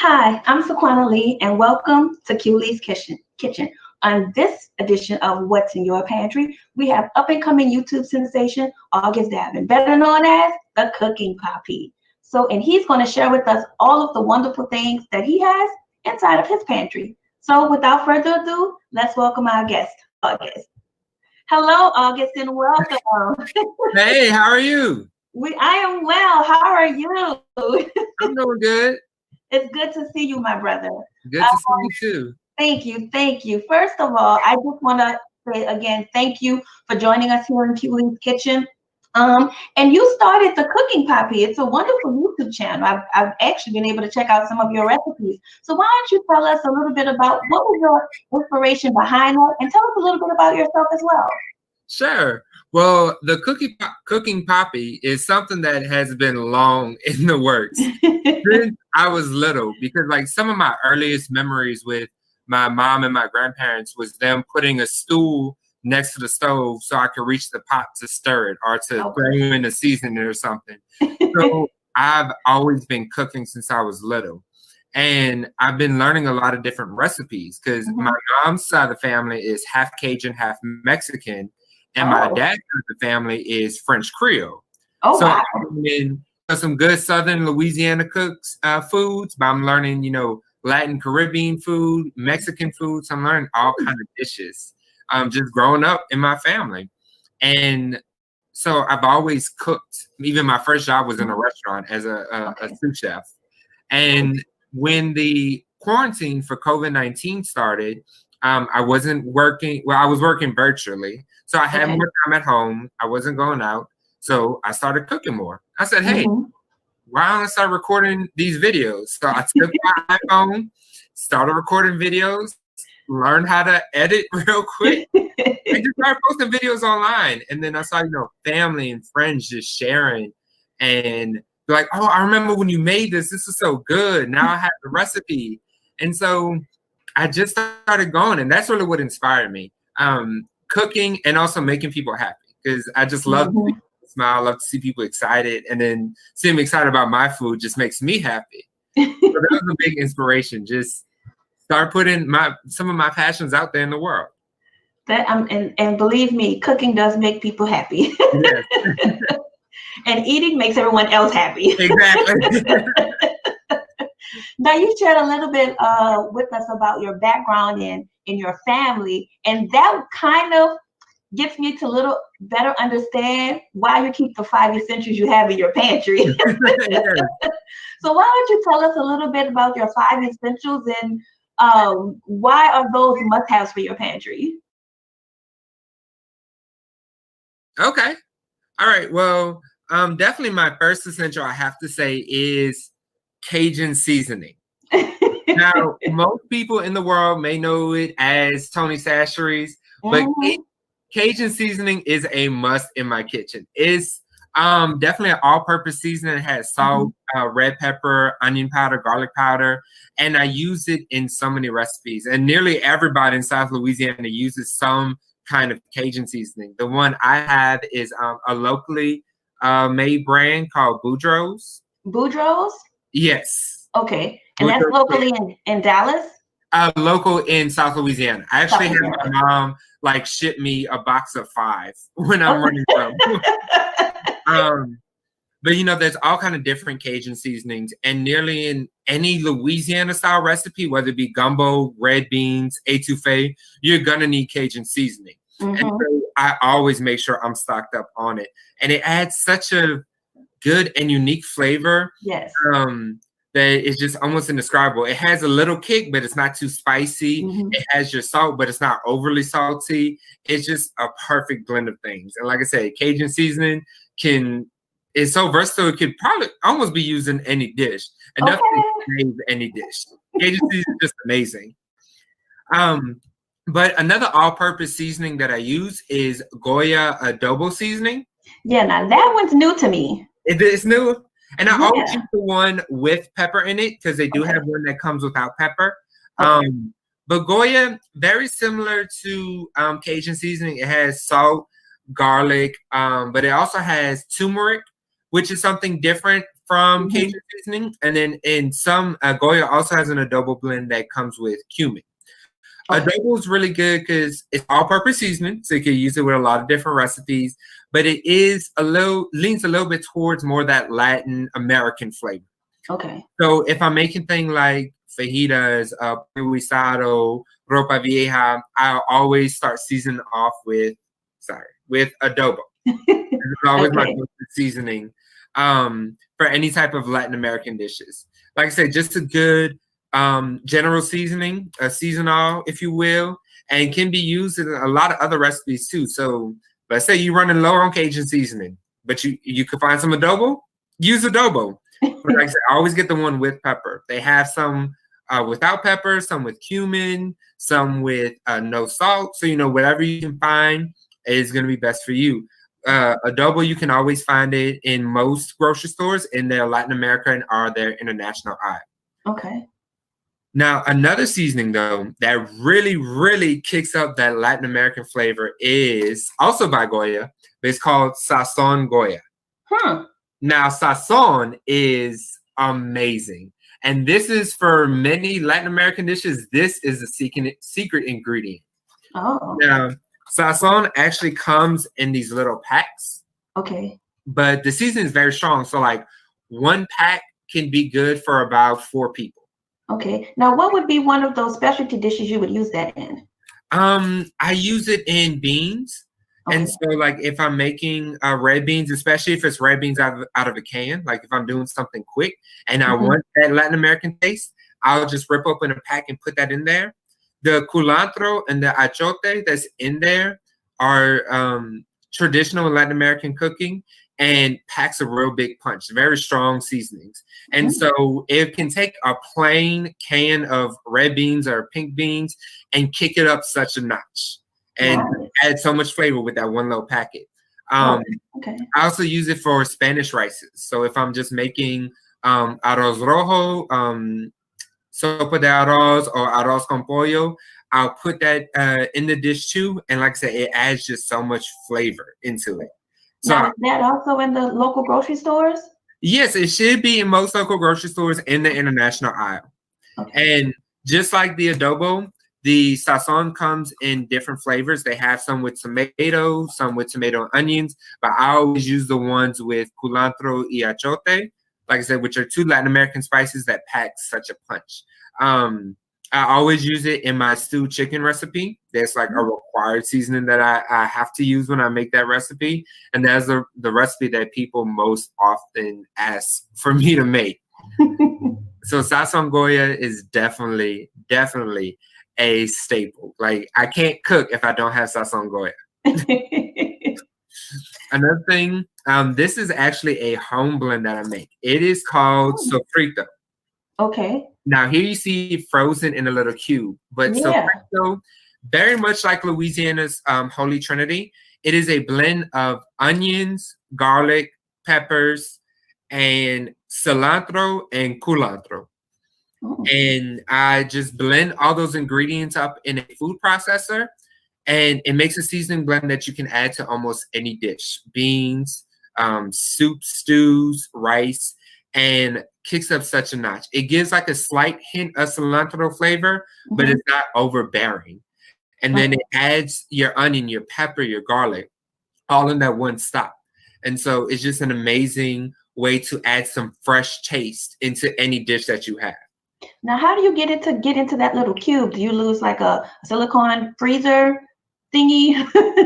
Hi, I'm Saquana Lee, and welcome to Lee's Kitchen. On this edition of What's in Your Pantry, we have up-and-coming YouTube sensation August Davin, better known as the Cooking Papi. And he's going to share with us all of the wonderful things that he has inside of his pantry. So, without further ado, let's welcome our guest, August. Hello, August, and welcome. Hey, how are you? I am well. How are you? I'm doing good. It's good to see you, my brother. Good to see you too. Thank you. Thank you. First of all, I just want to say again, thank you for joining us here in Lee's Kitchen. And you started the Cooking Papi. It's a wonderful YouTube channel. I've actually been able to check out some of your recipes. So why don't you tell us a little bit about what was your inspiration behind that, and tell us a little bit about yourself as well. Sure. Well, the Cooking Papi is something that has been long in the works since I was little, because like some of my earliest memories with my mom and my grandparents was them putting a stool next to the stove so I could reach the pot to stir it or to throw in a seasoning or something. So I've always been cooking since I was little. And I've been learning a lot of different recipes because my mom's side of the family is half Cajun, half Mexican. And my dad's side of the family is French Creole. So wow. I'm in some good Southern Louisiana foods, but I'm learning, Latin Caribbean food, Mexican food. So I'm learning all kinds of dishes. Just growing up in my family. And so I've always cooked. Even my first job was in a restaurant as a sous chef. And when the quarantine for COVID-19 started, I wasn't working. Well, I was working virtually. So I had more time at home. I wasn't going out. So I started cooking more. I said, hey, why don't I start recording these videos? So I took my iPhone, started recording videos, learned how to edit real quick, and just started posting videos online. And then I saw, family and friends just sharing. And they're like, oh, I remember when you made this. This is so good. Now I have the recipe. And so I just started going. And that's really what inspired me. Cooking and also making people happy, because I just love to smile. I love to see people excited, and then seeing them excited about my food just makes me happy. So that was a big inspiration. Just start putting some of my passions out there in the world. And believe me, cooking does make people happy. Yes. And eating makes everyone else happy. Exactly. Now, you shared a little bit with us about your background in your family, and that kind of gets me to a little better understand why you keep the 5 essentials you have in your pantry. So why don't you tell us a little bit about your 5 essentials and why are those must-haves for your pantry? Okay. All right. Well, definitely my first essential, I have to say, is Cajun seasoning. Now, most people in the world may know it as Tony Chachere's, but Cajun seasoning is a must in my kitchen. It's definitely an all-purpose seasoning. It has salt, red pepper, onion powder, garlic powder, and I use it in so many recipes. And nearly everybody in South Louisiana uses some kind of Cajun seasoning. The one I have is a locally made brand called Boudreaux's. Boudreaux's? Yes. Okay. And that's locally in Dallas? Local in South Louisiana. I actually had my mom ship me a box of 5 when I'm running from. But there's all kind of different Cajun seasonings, and nearly in any Louisiana style recipe, whether it be gumbo, red beans, etouffee, you're gonna need Cajun seasoning. And so I always make sure I'm stocked up on it, and it adds such a good and unique flavor. Yes. That is just almost indescribable. It has a little kick, but it's not too spicy. It has your salt, but it's not overly salty. It's just a perfect blend of things. And like I said, Cajun seasoning is so versatile. It could probably almost be used in any dish. Enough to save any dish. Cajun seasoning is just amazing. But another all-purpose seasoning that I use is Goya adobo seasoning. Yeah, now that one's new to me. It's new. And I always use the one with pepper in it, because they do have one that comes without pepper. But Goya, very similar to Cajun seasoning. It has salt, garlic, but it also has turmeric, which is something different from Cajun seasoning. And then in some, Goya also has an adobo blend that comes with cumin. Okay. Adobo is really good because it's all-purpose seasoning, so you can use it with a lot of different recipes. But it is leans a little bit towards more that Latin American flavor. Okay. So if I'm making things like fajitas, guisado, ropa vieja, I'll always start seasoning off with adobo. It's always my go-to seasoning for any type of Latin American dishes. Like I said, just a good general seasoning, a seasonal, if you will, and can be used in a lot of other recipes too. So let's say you're running low on Cajun seasoning, but you could find some adobo, use adobo. But like I said, I always get the one with pepper. They have some without pepper, some with cumin, some with no salt. So, whatever you can find is going to be best for you. Adobo, you can always find it in most grocery stores in their Latin America or their international aisle. Okay. Now, another seasoning, though, that really, really kicks up that Latin American flavor is also by Goya, but it's called Sazon Goya. Now, sazon is amazing. And this is for many Latin American dishes, this is a secret ingredient. Oh. Now, sazon actually comes in these little packs. Okay. But the seasoning is very strong. So, like, one pack can be good for about 4 people. Okay. Now, what would be one of those specialty dishes you would use that in? I use it in beans. Okay. And so, like, if I'm making red beans, especially if it's red beans out of a can, like if I'm doing something quick and I want that Latin American taste, I'll just rip open a pack and put that in there. The culantro and the achote that's in there are traditional Latin American cooking and packs a real big punch, very strong seasonings. And so it can take a plain can of red beans or pink beans and kick it up such a notch and add so much flavor with that one little packet. I also use it for Spanish rices. So if I'm just making arroz rojo, sopa de arroz, or arroz con pollo, I'll put that in the dish too. And like I said, it adds just so much flavor into it. So, now, is that also in the local grocery stores? Yes, it should be in most local grocery stores in the international aisle. Okay. And just like the adobo, the sazon comes in different flavors. They have some with tomato, some with tomato and onions, but I always use the ones with culantro y achote, like I said, which are 2 Latin American spices that pack such a punch. I always use it in my stewed chicken recipe. That's like a required seasoning that I have to use when I make that recipe. And that's the recipe that people most often ask for me to make. So sazon Goya is definitely a staple. Like, I can't cook if I don't have sazon Goya. Another thing, this is actually a home blend that I make. It is called sofrito. Okay. Now, here you see it frozen in a little cube, but sofrito, very much like Louisiana's Holy Trinity, it is a blend of onions, garlic, peppers, and cilantro and culantro. And I just blend all those ingredients up in a food processor, and it makes a seasoning blend that you can add to almost any dish. Beans, soup, stews, rice, and kicks up such a notch. It gives like a slight hint of cilantro flavor, but it's not overbearing. And then it adds your onion, your pepper, your garlic, all in that one stop. And so it's just an amazing way to add some fresh taste into any dish that you have. Now, how do you get into that little cube? Do you use like a silicone freezer thingy?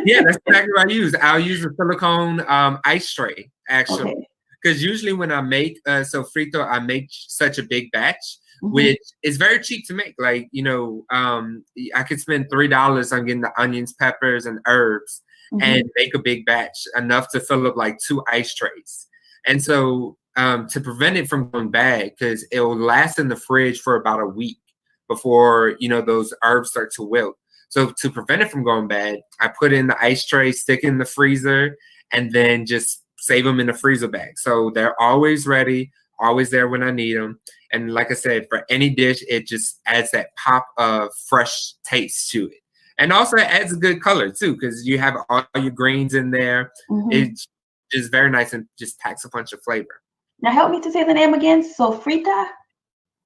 Yeah, that's exactly what I use. I'll use a silicone ice tray, actually. Because usually when I make sofrito, I make such a big batch, which is very cheap to make. Like, I could spend $3 on getting the onions, peppers, and herbs and make a big batch, enough to fill up like 2 ice trays. And so to prevent it from going bad, because it will last in the fridge for about a week before, those herbs start to wilt. So to prevent it from going bad, I put in the ice tray, stick in the freezer, and then just save them in a freezer bag. So they're always ready, always there when I need them. And like I said, for any dish, it just adds that pop of fresh taste to it. And also it adds a good color too, because you have all your greens in there. It's just very nice and just packs a bunch of flavor. Now help me to say the name again. Sofrita.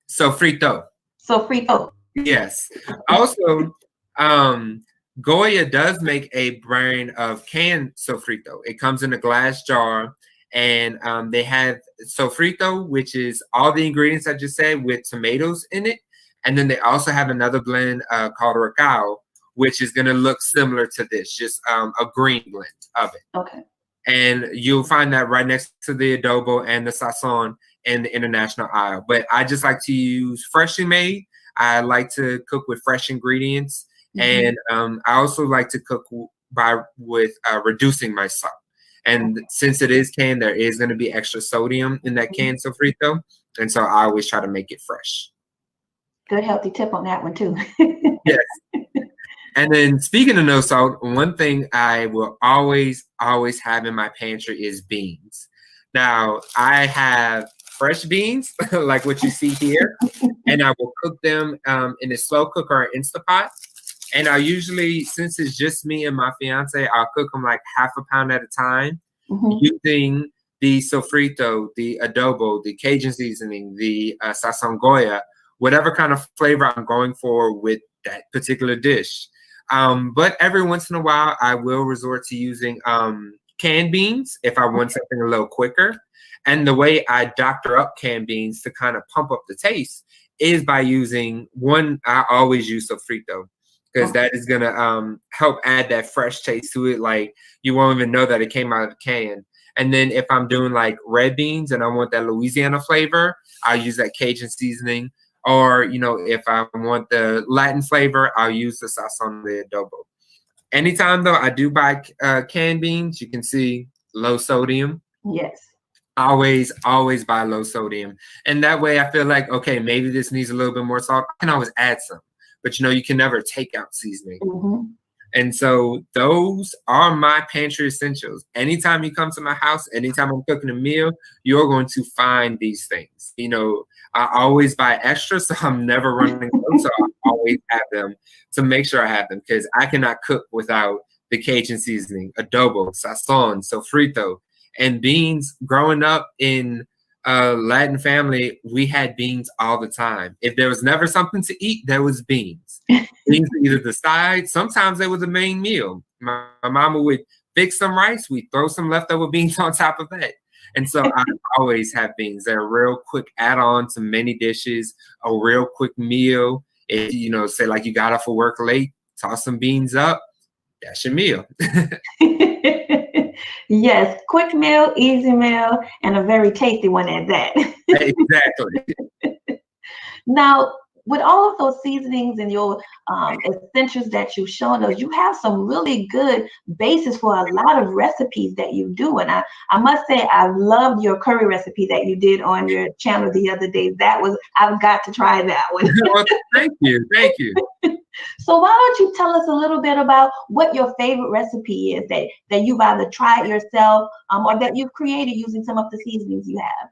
Sofrito. Sofrito. Yes. Also, um, Goya does make a brand of canned sofrito. It comes in a glass jar, and they have sofrito, which is all the ingredients I just said with tomatoes in it. And then they also have another blend called Recao, which is going to look similar to this, just a green blend of it. Okay. And you'll find that right next to the adobo and the sazon in the international aisle. But I just like to use freshly made. I like to cook with fresh ingredients, and I also like to cook with reducing my salt. And since it is canned, there is going to be extra sodium in that canned sofrito, and so I always try to make it fresh. Good healthy tip on that one too. Yes. And then speaking of no salt, one thing I will always have in my pantry is beans. Now, I have fresh beans, like what you see here, and I will cook them in a slow cooker or Instapot. And I usually, since it's just me and my fiance, I'll cook them like half a pound at a time, using the sofrito, the adobo, the Cajun seasoning, the sazon Goya, whatever kind of flavor I'm going for with that particular dish. But every once in a while, I will resort to using canned beans if I want something a little quicker. And the way I doctor up canned beans to kind of pump up the taste is by using one. I always use sofrito because that is going to help add that fresh taste to it. Like you won't even know that it came out of the can. And then if I'm doing like red beans and I want that Louisiana flavor, I'll use that Cajun seasoning. Or, you know, if I want the Latin flavor, I'll use the sazon de adobo. Anytime, though, I do buy canned beans, you can see low sodium. Yes. Always buy low sodium. And that way I feel like, okay, maybe this needs a little bit more salt. I can always add some. But, you know, you can never take out seasoning. And so those are my pantry essentials. Anytime you come to my house, anytime I'm cooking a meal, you're going to find these things. You know, I always buy extra, so I'm never running low. So I always have them to make sure I have them because I cannot cook without the Cajun seasoning, adobo, sazon, sofrito, and beans. Growing up in a Latin family, we had beans all the time. If there was never something to eat, there was beans. Beans were either the side, sometimes they were the main meal. My mama would fix some rice, we throw some leftover beans on top of that. And so I always have beans. They're a real quick add-on to many dishes, a real quick meal. If you know, say like you got off of work late, toss some beans up, that's your meal. Yes, quick meal, easy meal, and a very tasty one at that. Exactly. Now, with all of those seasonings and your essentials that you've shown us, you have some really good basis for a lot of recipes that you do. And I must say, I loved your curry recipe that you did on your channel the other day. I've got to try that one. Well, thank you. So why don't you tell us a little bit about what your favorite recipe is that you've either tried yourself or that you've created using some of the seasonings you have?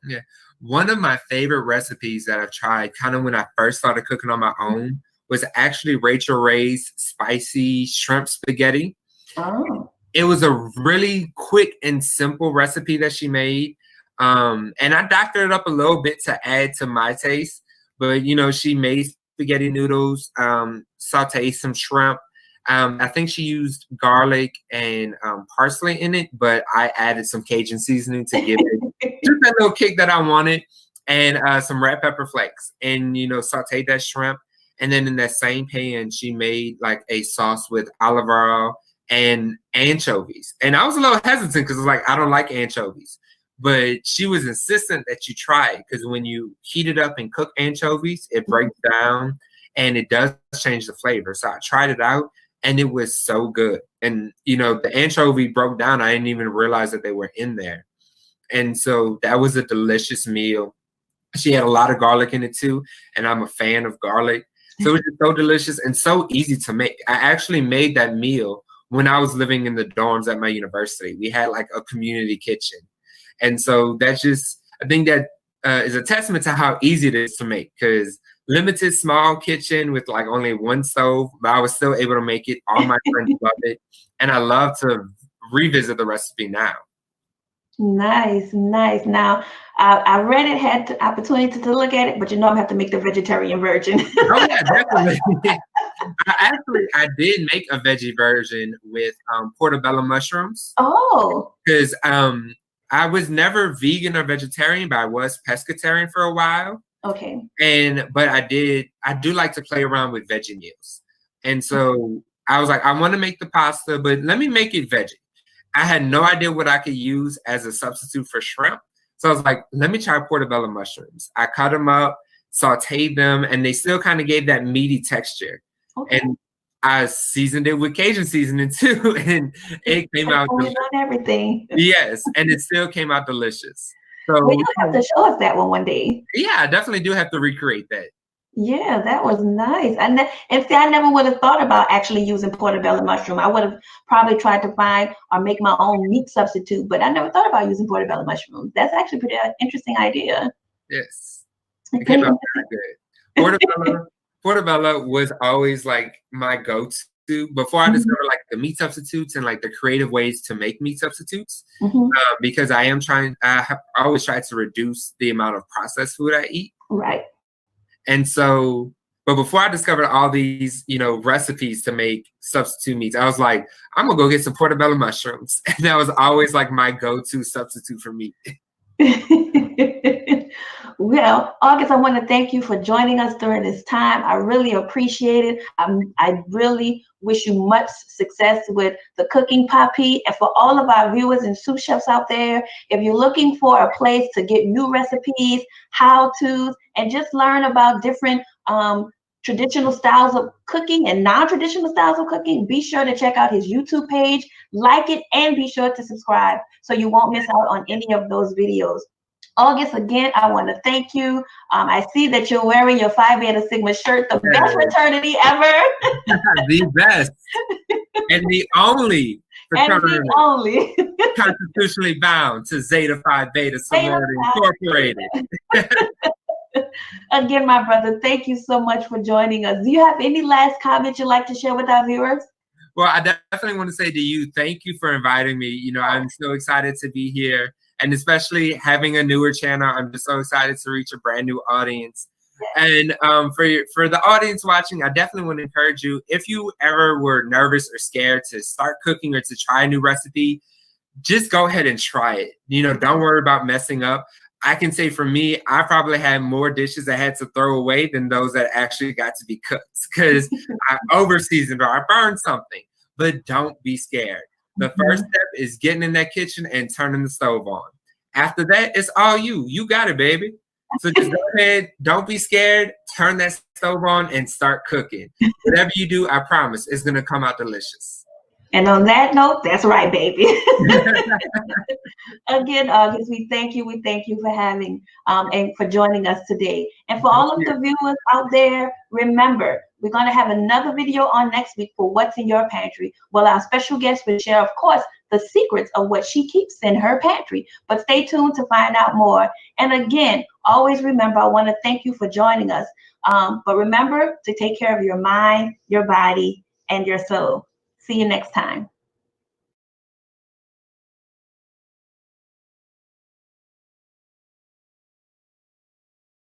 Yeah. One of my favorite recipes that I've tried kind of when I first started cooking on my own was actually Rachel Ray's spicy shrimp spaghetti. Oh. It was a really quick and simple recipe that she made. And I doctored it up a little bit to add to my taste. But, you know, she made spaghetti noodles, sauteed some shrimp. I think she used garlic and parsley in it, but I added some Cajun seasoning to give it just that little kick that I wanted, and some red pepper flakes, and, you know, sauteed that shrimp. And then in that same pan, she made like a sauce with olive oil and anchovies. And I was a little hesitant because it's like, I don't like anchovies. But she was insistent that you try it because when you heat it up and cook anchovies, it breaks down and it does change the flavor. So I tried it out and it was so good. And, you know, the anchovy broke down. I didn't even realize that they were in there. And so that was a delicious meal. She had a lot of garlic in it too. And I'm a fan of garlic. So it was just so delicious and so easy to make. I actually made that meal when I was living in the dorms at my university. We had like a community kitchen. And so that's just, I think that is a testament to how easy it is to make, because limited small kitchen with like only one stove, but I was still able to make it. All my friends love it. And I love to revisit the recipe now. Nice, nice. Now, I read it, had the opportunity to look at it, but I'm gonna have to make the vegetarian version. Oh yeah, definitely. I did make a veggie version with portobello mushrooms. Oh, Because I was never vegan or vegetarian, but I was pescatarian for a while. okay. But I do like to play around with veggie meals. And so I was like, I want to make the pasta, but let me make it veggie. I had no idea what I could use as a substitute for shrimp. So I was like, let me try portobello mushrooms. I cut them up, sauteed them, and they still kind of gave that meaty texture. Okay. And I seasoned it with Cajun seasoning too, and it came out delicious. On everything. Yes, and it still came out delicious. So well, you have to show us that one day. Yeah, I definitely do have to recreate that. Yeah, that was nice. And see, I never would have thought about actually using portobello mushroom. I would have probably tried to find or make my own meat substitute, but I never thought about using portobello mushrooms. That's actually a pretty interesting idea. Yes, it came out very good. Portobello was always like my go-to before I discovered like the meat substitutes and like the creative ways to make meat substitutes. Because I have always tried to reduce the amount of processed food I eat. Right. And so, but before I discovered all these, recipes to make substitute meats, I was like, I'm gonna go get some portobello mushrooms. And that was always like my go-to substitute for meat. Well, August, I want to thank you for joining us during this time. I really appreciate it. I really wish you much success with the Cooking Papi. And for all of our viewers and sous chefs out there, if you're looking for a place to get new recipes, how-tos, and just learn about different traditional styles of cooking and non-traditional styles of cooking, be sure to check out his YouTube page, like it, and be sure to subscribe so you won't miss out on any of those videos. August, again, I want to thank you. I see that you're wearing your Phi Beta Sigma shirt, the best fraternity ever. The best. And the only fraternity constitutionally bound to Zeta Phi Beta Sorority Incorporated. Again, my brother, thank you so much for joining us. Do you have any last comments you'd like to share with our viewers? Well, I definitely want to say to you, thank you for inviting me. I'm so excited to be here. And especially having a newer channel, I'm just so excited to reach a brand new audience. And for the audience watching, I definitely want to encourage you, if you ever were nervous or scared to start cooking or to try a new recipe, just go ahead and try it. Don't worry about messing up. I can say for me, I probably had more dishes I had to throw away than those that actually got to be cooked because I overseasoned or I burned something. But don't be scared. The first step is getting in that kitchen and turning the stove on. After that, it's all you. You got it, baby. So just go ahead. Don't be scared. Turn that stove on and start cooking. Whatever you do, I promise, it's going to come out delicious. And on that note, that's right, baby. Again, August, we thank you. We thank you for having and for joining us today. And for all of the viewers out there, remember, we're going to have another video on next week for What's in Your Pantry. Well, our special guest will share, of course, the secrets of what she keeps in her pantry. But stay tuned to find out more. And again, always remember, I want to thank you for joining us. But remember to take care of your mind, your body, and your soul. See you next time.